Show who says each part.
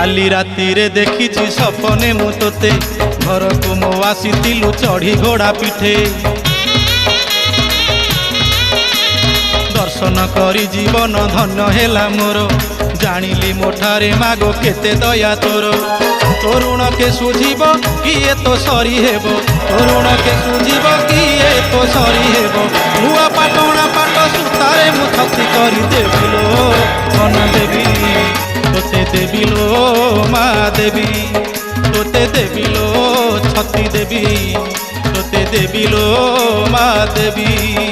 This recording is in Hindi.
Speaker 1: काली राति रे देखिछि सपने मु तोते घर को मो आसीतिलु चढ़ी घोड़ा पिठे दर्शन करी जीवन धन्य हेला मोर जानिली मोठारे मागो केते दया तोर तोरुण के सुझीब किए तो सरी हेब तोरुण के सुझीब किए तो सरी हेब नुआ पाटणा पाट सुतारे मु छती करी देबिलो धन देवी तोते देबिलो मा देवी तोते देबिलो छती देवी तोते देबिलो मा देवी।